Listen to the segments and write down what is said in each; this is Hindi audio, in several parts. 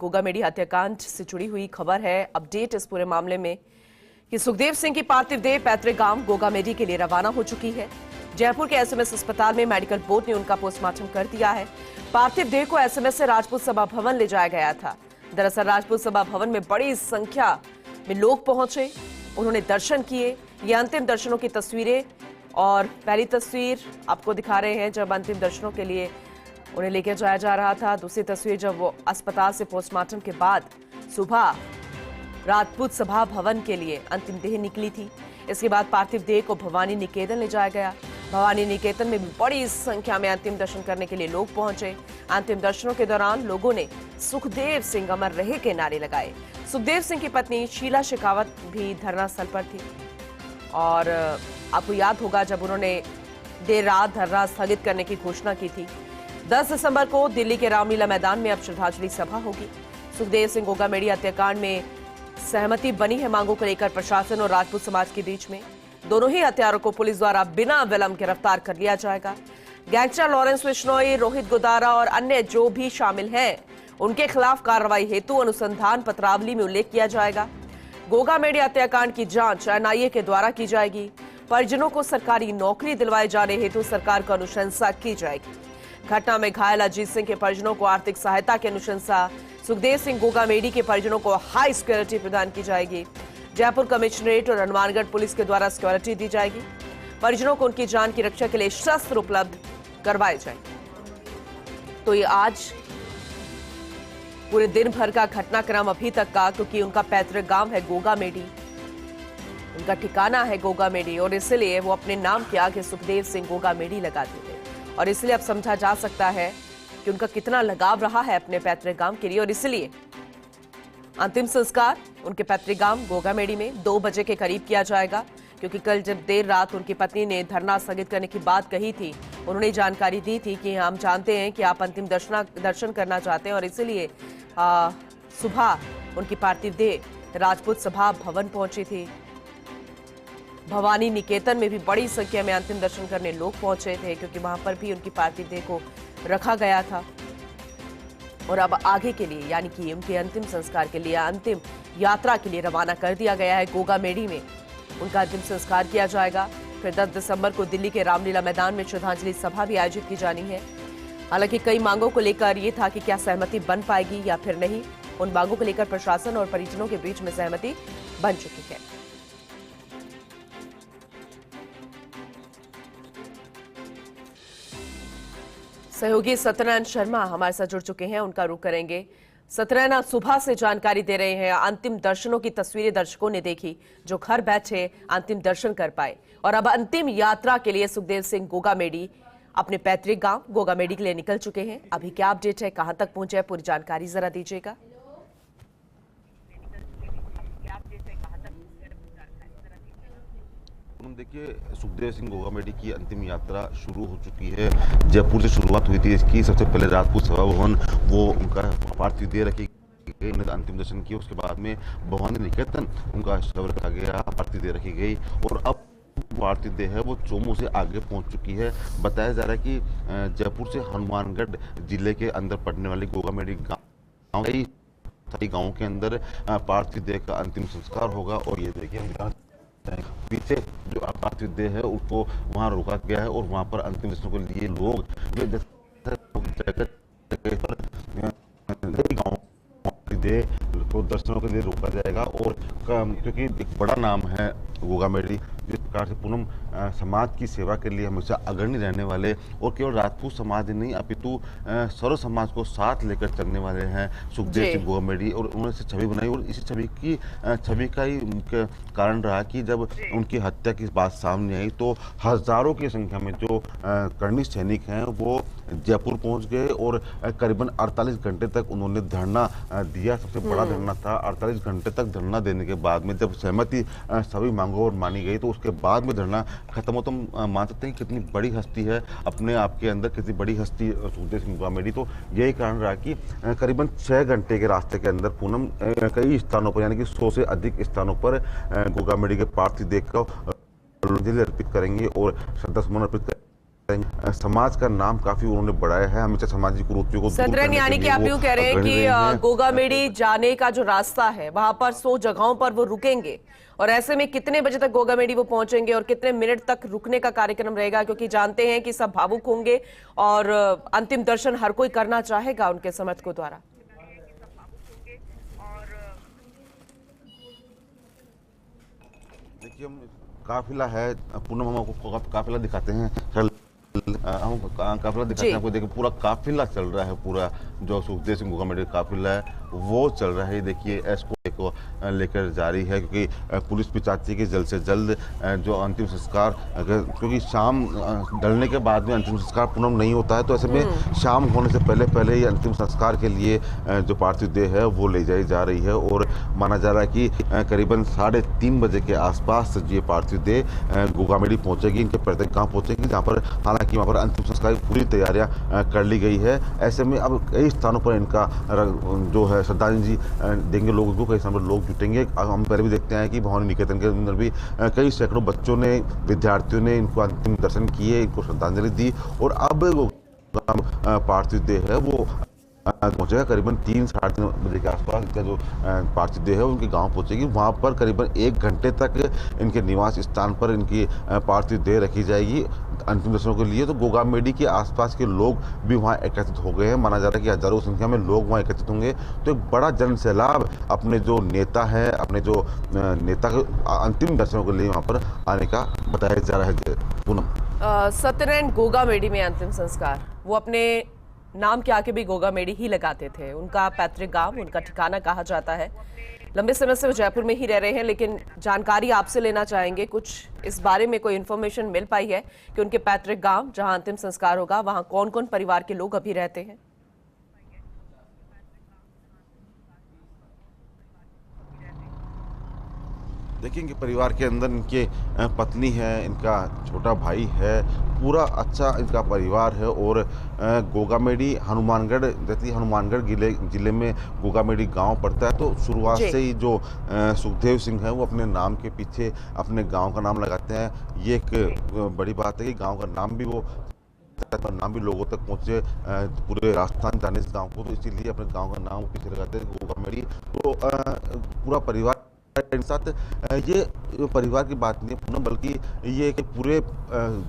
गोगामेडी हत्याकांड से जुड़ी हुई खबर है। अपडेट इस पूरे मामले में कि सुखदेव सिंह की पार्थिव देह पैतृक गांव गोगामेडी के लिए रवाना हो चुकी है। जयपुर के एसएमएस अस्पताल में मेडिकल बोर्ड ने उनका पोस्टमार्टम कर दिया है। पार्थिव देह को एसएमएस से राजपूत सभा भवन ले जाया गया था। दरअसल राजपूत सभा भवन में बड़ी संख्या में लोग पहुंचे, उन्होंने दर्शन किए। ये अंतिम दर्शनों की तस्वीरें और पहली तस्वीर आपको दिखा रहे हैं जब अंतिम दर्शनों के लिए उन्हें लेकर जाया जा रहा था। दूसरी तस्वीर जब वो अस्पताल से पोस्टमार्टम के बाद सुबह राजपूत सभा भवन के लिए अंतिम देह निकली थी। इसके बाद पार्थिव देह को भवानी निकेतन ले जाया गया। भवानी निकेतन में भी बड़ी संख्या में अंतिम दर्शन करने के लिए लोग पहुंचे। अंतिम दर्शनों के दौरान लोगों ने सुखदेव सिंह अमर रहे के नारे लगाए। सुखदेव सिंह की पत्नी शीला शेखावत भी धरना स्थल पर थी और आपको याद होगा जब उन्होंने देर रात धरना स्थगित करने की घोषणा की थी। 10 दिसंबर को दिल्ली के रामलीला मैदान में अब श्रद्धांजलि सभा होगी। सुखदेव सिंह गोगामेडी हत्याकांड में सहमति बनी है मांगों को लेकर प्रशासन और राजपूत समाज के बीच में। दोनों ही हत्यारों को पुलिस द्वारा बिना विलंब गिरफ्तार कर लिया जाएगा। गैंगस्टर लॉरेंस बिश्नोई, रोहित गोदारा और अन्य जो भी शामिल हैं उनके खिलाफ कार्रवाई हेतु अनुसंधान पत्रावली में उल्लेख किया जाएगा। गोगामेडी हत्याकांड की जांच एनआईए के द्वारा की जाएगी। परिजनों को सरकारी नौकरी दिलवाए जाने हेतु सरकार को अनुशंसा की जाएगी। घटना में घायल अजीत सिंह के परिजनों को आर्थिक सहायता की अनुशंसा। सुखदेव सिंह गोगामेडी के परिजनों को हाई सिक्योरिटी प्रदान की जाएगी। जयपुर कमिश्नरेट और हनुमानगढ़ पुलिस के द्वारा सिक्योरिटी दी जाएगी। परिजनों को उनकी जान की रक्षा के लिए शस्त्र उपलब्ध करवाए जाएंगे। तो ये आज पूरे दिन भर का घटनाक्रम अभी तक का, क्योंकि उनका पैतृक गांव है गोगामेडी, उनका ठिकाना है गोगामेडी और इसलिए वो अपने नाम के आगे सुखदेव सिंह गोगामेडी लगाते थे। और इसलिए अब समझा जा सकता है कि उनका कितना लगाव रहा है अपने पैतृक गांव के लिए। और इसलिए अंतिम संस्कार उनके पैतृक गांव गोगामेडी में 2 बजे के करीब किया जाएगा, क्योंकि कल जब देर रात उनकी पत्नी ने धरना स्थगित करने की बात कही थी, उन्होंने जानकारी दी थी कि हम जानते हैं कि आप अंतिम दर्शन करना चाहते हैं और इसलिए सुबह उनकी पार्थिव देह राजपूत सभा भवन पहुंची थी। भवानी निकेतन में भी बड़ी संख्या में अंतिम दर्शन करने लोग पहुंचे थे, क्योंकि वहां पर भी उनकी पार्थिव देह को रखा गया था। और अब आगे के लिए यानी कि उनके अंतिम संस्कार के लिए, अंतिम यात्रा के लिए रवाना कर दिया गया है। गोगामेडी में उनका अंतिम संस्कार किया जाएगा। फिर 10 दिसंबर को दिल्ली के रामलीला मैदान में श्रद्धांजलि सभा भी आयोजित की जानी है। हालांकि कई मांगों को लेकर यह था कि क्या सहमति बन पाएगी या फिर नहीं। उन मांगों को लेकर प्रशासन और परिजनों के बीच में सहमति बन चुकी है। सहयोगी सत्यनारायण शर्मा हमारे साथ जुड़ चुके हैं, उनका रुख करेंगे। सत्यनारायण, सुबह से जानकारी दे रहे हैं, अंतिम दर्शनों की तस्वीरें दर्शकों ने देखी जो घर बैठे अंतिम दर्शन कर पाए, और अब अंतिम यात्रा के लिए सुखदेव सिंह गोगामेडी अपने पैतृक गांव गोगामेडी के लिए निकल चुके हैं। अभी क्या अपडेट है, कहां तक पहुंचे, पूरी जानकारी जरा दीजिएगा। देखिए, सुखदेव सिंह गोगामेडी की अंतिम यात्रा शुरू हो चुकी है। जयपुर से शुरुआत हुई थी इसकी। सबसे पहले राजपूत सभा भवन वो उनका पार्थिव देह रखी गई, उन्होंने अंतिम दर्शन किया। उसके बाद में भवानी निकेतन उनका शव रखा गया, पार्थिव देह रखी गई और अब पार्थिव देह है वो चोमू से आगे पहुंच चुकी है। बताया जा रहा है कि जयपुर से हनुमानगढ़ जिले के अंदर पड़ने वाली गोगामेडी गाँव सभी गाँव के अंदर पार्थिव देह का अंतिम संस्कार होगा। और ये देखिए पीछे जो पार्थिव देह है उसको वहां रोका गया है और वहां पर अंतिम दर्शन के लिए लोग देह को दर्शनों के लिए रोका जाएगा। और क्योंकि एक बड़ा नाम है गोगामेडी, जिस प्रकार से पूनम समाज की सेवा के लिए हमेशा अग्रणी रहने वाले और केवल राजपूत समाज ही नहीं अपितु सर्व समाज को साथ लेकर चलने वाले हैं सुखदेव सिंह गोगामेडी। और उन्होंने इसे छवि बनाई और इसी छवि का ही मुख्य कारण रहा कि जब उनकी हत्या की बात सामने आई तो हजारों की संख्या में जो कर्णी सैनिक हैं वो जयपुर पहुंच गए और करीबन 48 घंटे तक उन्होंने धरना दिया। सबसे बड़ा धरना था। 48 घंटे तक धरना देने के बाद में जब सहमति सभी मांगों और मानी गई तो उसके बाद में धरना खत्म हो। तो मान सकते हैं कितनी बड़ी हस्ती है अपने आप के अंदर, कितनी बड़ी हस्ती सुखदेव सिंह गोगामेडी। तो यही कारण रहा कि करीबन 6 घंटे के रास्ते के अंदर पूनम कई स्थानों पर यानी कि 100 से अधिक स्थानों पर गोगामेडी के पार्थिव देह को अर्पित करेंगे और श्रद्धासुमन अर्पित समाज का नाम काफी उन्होंने बढ़ाया है, हमेशा सामाजिक कुरीतियों को दूर सतरन, करने यानी के कि लिए आप वो यूं कह रहे हैं अग्रणी रहे कि हैं। गोगामेडी जाने का जो रास्ता है वहां पर 100 जगहों पर वो रुकेंगे, और ऐसे में कितने बजे तक गोगामेडी वो पहुंचेंगे और कितने मिनट तक रुकने का कार्यक्रम रहेगा, क्योंकि जानते हैं कि सब भावुक होंगे और अंतिम दर्शन हर कोई करना चाहेगा उनके समर्थकों द्वारा। देखिए, हम काफिला है, पूनम हम आपको काफिला दिखाते हैं, हम काफिला दिखाते हैं आपको। देखिए पूरा काफिला चल रहा है, पूरा जो सुखदेव सिंह गोगामेडी काफिला है वो चल रहा है। देखिए एस्कॉर्ट को लेकर जारी है, क्योंकि पुलिस भी चाहती है कि जल्द से जल्द जो अंतिम संस्कार, क्योंकि शाम ढलने के बाद में अंतिम संस्कार पूनम नहीं होता है, तो ऐसे में शाम होने से पहले पहले ही अंतिम संस्कार के लिए जो पार्थिव देह है वो ले जाई जा रही है। और माना जा रहा है कि करीबन 3:30 बजे के आसपास ये पार्थिव देह गोगामेडी पहुंचेगी, इनके पैतृक गांव पहुंचेगी, जहाँ पर हालांकि वहाँ पर अंतिम संस्कार की पूरी तैयारियां कर ली गई है। ऐसे में अब कई स्थानों पर इनका जो है श्रद्धांजलि देंगे लोगों को, कई स्थानों पर लोग जुटेंगे। हम पहले भी देखते हैं कि भवानी निकेतन के अंदर भी कई सैकड़ों बच्चों ने, विद्यार्थियों ने इनको अंतिम दर्शन किए, इनको श्रद्धांजलि दी। और अब वो पार्थिव देह है वो पहुंचेगा करीबन 3-3:30 बजे के आसपास। इनका जो पार्थिव देह है उनके गांव पहुंचेगी, वहां पर करीबन 1 घंटे तक इनके निवास स्थान पर इनकी पार्थिव देह रखी जाएगी अंतिम दर्शनों के लिए। तो गोगामेडी के आसपास के लोग भी वहां एकत्रित हो गए हैं, माना जा रहा है कि हजारों की संख्या में लोग वहां एकत्रित होंगे। तो एक बड़ा जन सैलाब अपने जो नेता है, अपने जो नेता के अंतिम दर्शनों के लिए वहां पर आने का बताया जा रहा है। पूनम, सत्यनारायण गोगामेडी में अंतिम संस्कार, वो अपने नाम के आगे भी गोगामेडी ही लगाते थे। उनका पैतृक गांव, उनका ठिकाना कहा जाता है। लंबे समय से वो जयपुर में ही रह रहे हैं, लेकिन जानकारी आपसे लेना चाहेंगे, कुछ इस बारे में कोई इन्फॉर्मेशन मिल पाई है कि उनके पैतृक गांव जहां अंतिम संस्कार होगा वहां कौन कौन परिवार के लोग अभी रहते हैं? देखिए, इनके परिवार के अंदर इनके पत्नी है, इनका छोटा भाई है, पूरा अच्छा इनका परिवार है। और गोगामेडी हनुमानगढ़, जैसे हनुमानगढ़ जिले में गोगामेडी गांव पड़ता है, तो शुरुआत से ही जो सुखदेव सिंह है वो अपने नाम के पीछे अपने गांव का नाम लगाते हैं। ये एक बड़ी बात है कि गांव का नाम भी वो नाम भी लोगों तक पहुंचे, पूरे राजस्थान जाने इस गांव को, तो इसीलिए अपने गांव का नाम पीछे लगाते हैं गोगामेडी। तो पूरा परिवार साथ, ये परिवार की बात नहीं है पूनम, बल्कि ये एक पूरे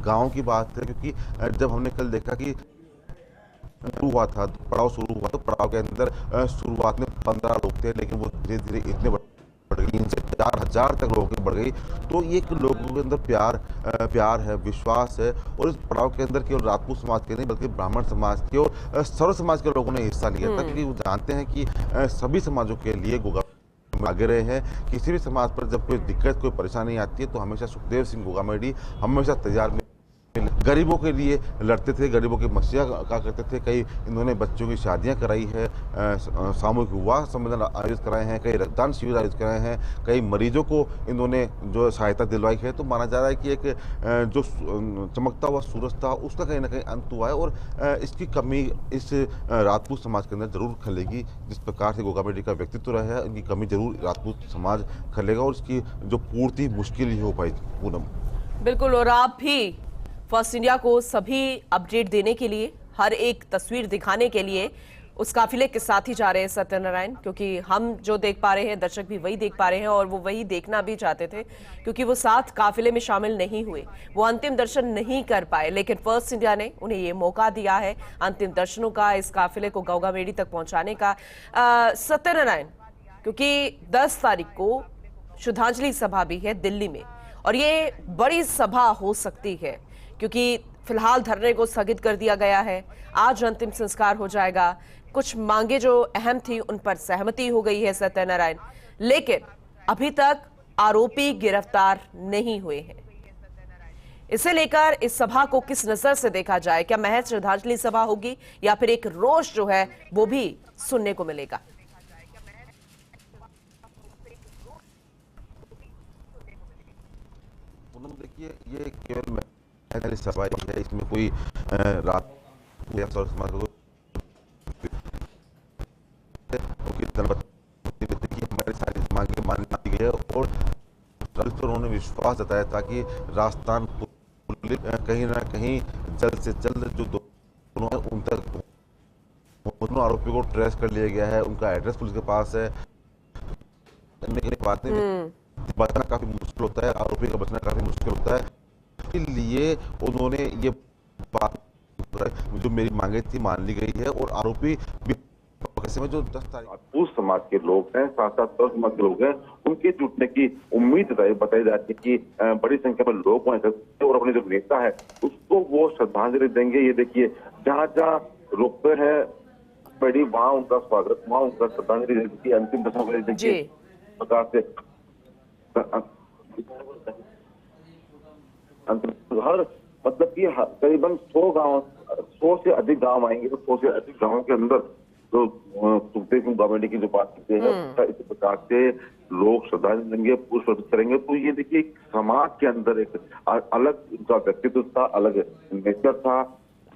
गांव की बात है। क्योंकि जब हमने कल देखा कि शुरू हुआ था, पड़ाव शुरू हुआ, तो पड़ाव के अंदर शुरुआत में 15 लोग थे, लेकिन वो धीरे धीरे इतने बढ़ गई, इनसे 4000 तक लोगों की बढ़ गई। तो ये एक लोगों के अंदर प्यार है, विश्वास है। और इस पड़ाव के अंदर केवल राजपूत समाज के नहीं, बल्कि ब्राह्मण समाज के और सर्व समाज के लोगों ने हिस्सा लिया था, क्योंकि वो जानते हैं कि सभी समाजों के लिए गोगा आगे रहे हैं। किसी भी समाज पर जब कोई दिक्कत, कोई परेशानी आती है, तो हमेशा सुखदेव सिंह गोगामेडी हमेशा तैयार, गरीबों के लिए लड़ते थे, गरीबों की मसीहा का करते थे। कई इन्होंने बच्चों की शादियां कराई है, सामूहिक विवाह सम्मेलन आयोजित कराए हैं, कई रक्तदान शिविर आयोजित कराए हैं, कई मरीजों को इन्होंने जो सहायता दिलवाई है। तो माना जा रहा है कि एक जो चमकता हुआ सूरज था उसका कहीं ना कहीं अंत हुआ है। और इसकी कमी इस राजपूत समाज के अंदर जरूर खलेगी। जिस प्रकार से गोगामेडी का व्यक्तित्व रहा है, उनकी कमी जरूर राजपूत समाज खलेगा, और इसकी जो पूर्ति मुश्किल ही हो पाई। पूनम, बिल्कुल, और आप भी फर्स्ट इंडिया को सभी अपडेट देने के लिए, हर एक तस्वीर दिखाने के लिए उस काफिले के साथ ही जा रहे हैं सत्यनारायण, क्योंकि हम जो देख पा रहे हैं दर्शक भी वही देख पा रहे हैं, और वो वही देखना भी चाहते थे, क्योंकि वो साथ काफिले में शामिल नहीं हुए, वो अंतिम दर्शन नहीं कर पाए। लेकिन फर्स्ट इंडिया ने उन्हें ये मौका दिया है अंतिम दर्शनों का, इस काफिले को गोगामेडी तक पहुंचाने का। सत्यनारायण, क्योंकि 10 तारीख को श्रद्धांजलि सभा भी है दिल्ली में, और ये बड़ी सभा हो सकती है, क्योंकि फिलहाल धरने को स्थगित कर दिया गया है। आज अंतिम संस्कार हो जाएगा। कुछ मांगे जो अहम थी उन पर सहमति हो गई है सत्यनारायण, लेकिन अभी तक आरोपी गिरफ्तार नहीं हुए हैं। इसे लेकर इस सभा को किस नजर से देखा जाए, क्या महज श्रद्धांजलि सभा होगी या फिर एक रोष जो है वो भी सुनने को मिलेगा? देखिए, ये केवल सभा है, इसमें कोई रात या समाज को हमारी सारी मांगे मान ली गई है। और उन्होंने विश्वास जताया था कि राजस्थान पुलिस कहीं ना कहीं जल्द से जल्द जो दोनों हैं उन तक, दोनों आरोपियों को ट्रेस कर लिया गया है। उनका एड्रेस पुलिस के पास है। बातें बचना काफी मुश्किल होता है, आरोपी का बचना काफी मुश्किल होता है, इसलिए उन्होंने ये बात जो मेरी मांगे थी मान ली गई है और आरोपी में जो 10 तारीख पूर्व समाज के लोग हैं, साथ साथ सर्व समाज के लोग हैं, उनके जुटने की उम्मीद बताई जाती है कि बड़ी संख्या में लोग वहां और अपने जो नेता है उसको वो श्रद्धांजलि देंगे। ये देखिए जहाँ जहाँ रुकते हैं बड़ी वहां उनका स्वागत, वहां उनका श्रद्धांजलि देने की अंतिम दशा में देखिए प्रकार से हर मतलब कि करीबन 100 से अधिक गांव आएंगे। तो 100 से अधिक गांवों के अंदर तो सुखदेव गवर्नमेंट की जो बात करते हैं इस प्रकार से लोग श्रद्धांजलि देंगे, पुष्प अर्पित करेंगे। तो ये देखिए समाज के अंदर एक अलग उनका व्यक्तित्व था, अलग नेचर था,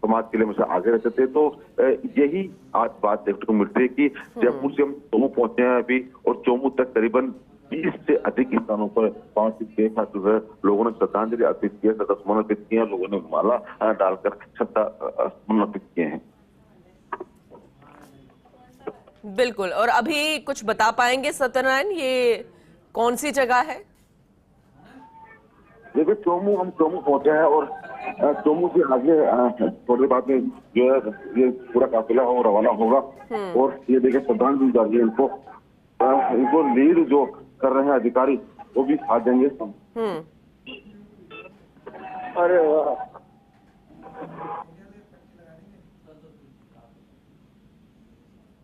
समाज के लिए हमेशा आगे रहते थे। तो यही आज बात देखने को मिलती है कि जयपुर से हम चोमू पहुंचे हैं अभी, और चोमू तक करीबन 20 से अधिक स्थानों पर पहुंच के साथ जो है लोगों ने श्रद्धांजलि अर्पित किया, श्रद्धासुमन अर्पित किया, लोगों ने माला डालकर श्रद्धासुमन अर्पित किए हैं। बिल्कुल। और अभी कुछ बता पाएंगे सत्यनारायण, ये कौन सी जगह है? देखिए हम चोमू पहुंचे हैं और चोमू से आगे थोड़ी देर बाद में जो है ये पूरा काफिला हो रवाना होगा। और ये देखिए श्रद्धांजलि जा रही है इनको लीड जो कर रहे हैं अधिकारी वो भी साथ देंगे। अरे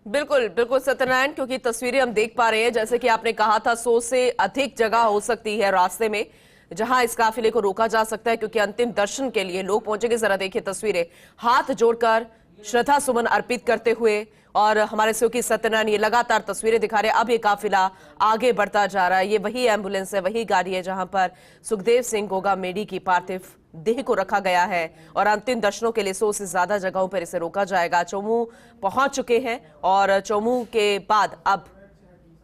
बिल्कुल बिल्कुल सत्यनारायण, क्योंकि तस्वीरें हम देख पा रहे हैं, जैसे कि आपने कहा था 100 से अधिक जगह हो सकती है रास्ते में जहां इस काफिले को रोका जा सकता है, क्योंकि अंतिम दर्शन के लिए लोग पहुंचेंगे। जरा देखिए तस्वीरें, हाथ जोड़कर श्रद्धा सुमन अर्पित करते हुए, और हमारे सहयोगी सत्यनारायण ये लगातार तस्वीरें दिखा रहे हैं। अब ये काफिला आगे बढ़ता जा रहा है। ये वही एम्बुलेंस है, वही गाड़ी है जहां पर सुखदेव सिंह गोगा मेडी की पार्थिव देह को रखा गया है, और अंतिम दर्शनों के लिए 100 से ज्यादा जगहों पर इसे रोका जाएगा। चोमू पहुंच चुके हैं और चोमू के बाद अब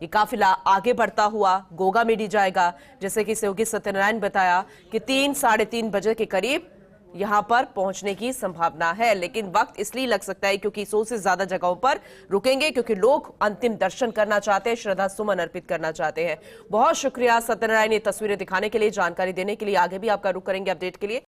ये काफिला आगे बढ़ता हुआ गोगा मेडी जाएगा। जैसे कि सहयोगी सत्यनारायण बताया कि 3-3:30 बजे के करीब यहां पर पहुंचने की संभावना है, लेकिन वक्त इसलिए लग सकता है क्योंकि 100 से ज्यादा जगहों पर रुकेंगे, क्योंकि लोग अंतिम दर्शन करना चाहते हैं, श्रद्धा सुमन अर्पित करना चाहते हैं। बहुत शुक्रिया सत्यनारायण, ये तस्वीरें दिखाने के लिए, जानकारी देने के लिए। आगे भी आपका रुख करेंगे अपडेट के लिए।